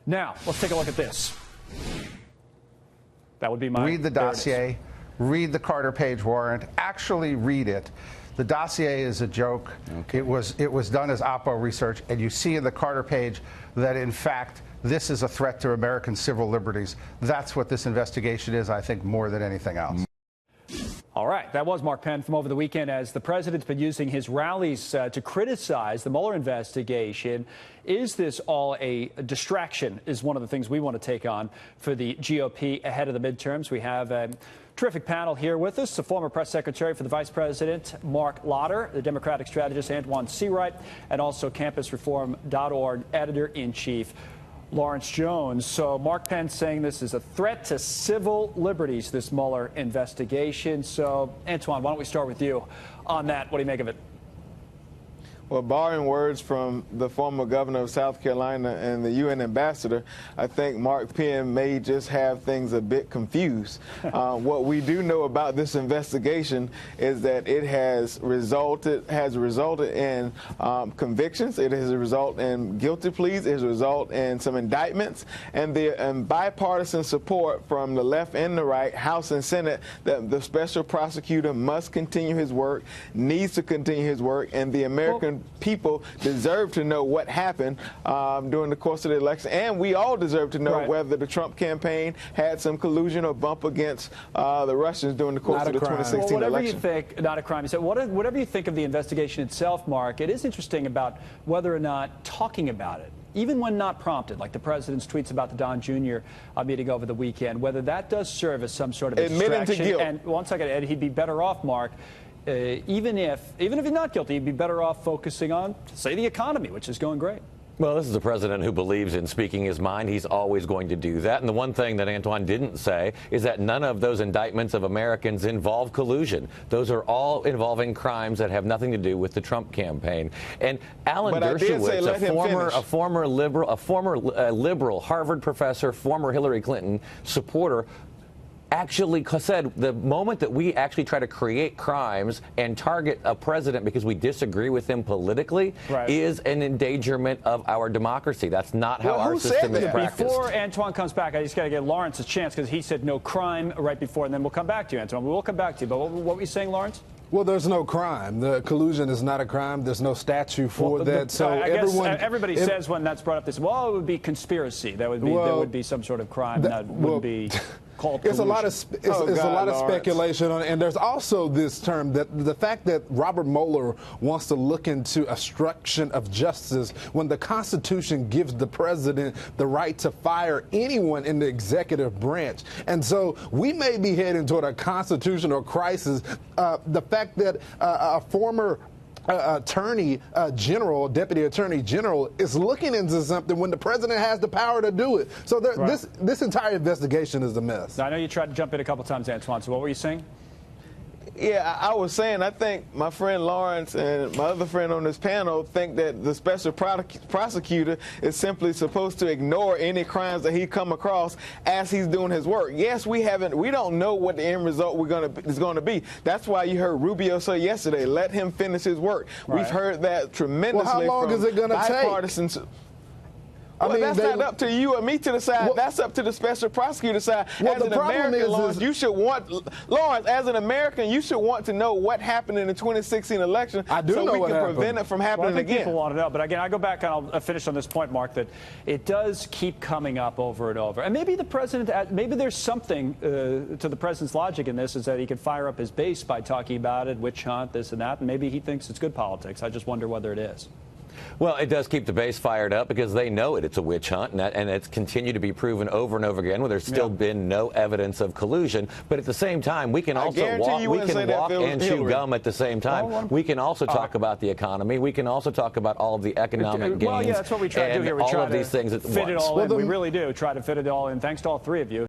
Now, let's take a look at this. That would be my... Read the dossier. Read the Carter Page warrant. Actually read it. The dossier is a joke. Okay. It was done as Oppo research, and you see in the Carter Page that, in fact, this is a threat to American civil liberties. That's what this investigation is, I think, more than anything else. All right. That was Mark Penn from over the weekend as the president's been using his rallies to criticize the Mueller investigation. Is this all a distraction is one of the things we want to take on for the GOP ahead of the midterms. We have a terrific panel here with us. The former press secretary for the vice president, Marc Lotter, the Democratic strategist, Antjuan Seawright, and also campusreform.org editor-in-chief, Lawrence Jones. So Mark Penn saying this is a threat to civil liberties, this Mueller investigation. So, Antjuan, why don't we start with you on that? What do you make of it? Well, borrowing words from the former governor of South Carolina and the UN ambassador, I think Mark Penn may just have things a bit confused. What we do know about this investigation is that it has resulted in convictions. It has resulted in guilty pleas. It has resulted in some indictments, and the bipartisan support from the left and the right, House and Senate, that the special prosecutor must continue his work, needs to continue his work, and the American people deserve to know what happened during the course of the election, and we all deserve to know whether the Trump campaign had some collusion or bump against the Russians during the course of the 2016 well, whatever election. You think, not a crime. So whatever you think of the investigation itself, Mark, it is interesting about whether or not talking about it, even when not prompted, like the president's tweets about the Don Jr. Meeting over the weekend, whether that does serve as some sort of distraction. To guilt. And one second, Ed, he'd be better off, Mark, even if he's not guilty, he'd be better off focusing on, say, the economy, which is going great. Well, this is a president who believes in speaking his mind. He's always going to do that. And the one thing that Antjuan didn't say is that none of those indictments of Americans involve collusion. Those are all involving crimes that have nothing to do with the Trump campaign. And Alan Dershowitz, a former liberal Harvard professor, former Hillary Clinton supporter, actually said the moment that we actually try to create crimes and target a president because we disagree with him politically is an endangerment of our democracy. That's not how our system is practiced. Before Antjuan comes back, I just got to get Lawrence a chance because he said no crime right before, and then we'll come back to you, Antjuan. We will come back to you. But what were you saying, Lawrence? Well, there's no crime. The collusion is not a crime. There's no statute for that. So I guess everybody says when that's brought up, they say, well, it would be conspiracy. There would be some sort of crime that would be called collusion. It's a lot of speculation on it. And there's also this term that the fact that Robert Mueller wants to look into obstruction of justice when the Constitution gives the president the right to fire anyone in the executive branch. And so we may be heading toward a constitutional crisis. The fact that a former deputy attorney general is looking into something when the president has the power to do it. So this entire investigation is a mess. Now, I know you tried to jump in a couple times, Antjuan. So what were you saying? Yeah, I was saying, I think my friend Lawrence and my other friend on this panel think that the special prosecutor is simply supposed to ignore any crimes that he come across as he's doing his work. Yes, we don't know what the end result is going to be. That's why you heard Rubio say yesterday, let him finish his work. We've heard that tremendously. Well, how long is it going to take? Well, that's not up to you or me to decide. That's up to the special prosecutor side. As an American, Lawrence, you should want to know what happened in the 2016 election so we can prevent it from happening again. People want to know, but again, I go back and I'll finish on this point, Mark, that it does keep coming up over and over. And maybe the president, maybe there's something to the president's logic in this, is that he could fire up his base by talking about it, witch hunt, this and that, and maybe he thinks it's good politics. I just wonder whether it is. Well, it does keep the base fired up because they know it's a witch hunt, and it's continued to be proven over and over again where there's still been no evidence of collusion. But at the same time, we can also walk and chew gum at the same time. We can also talk about the economy. We can also talk about all of the economic gains. Well, yeah, that's what we try to do here. We try to these things at fit it all in. We really do try to fit it all in. Thanks to all three of you.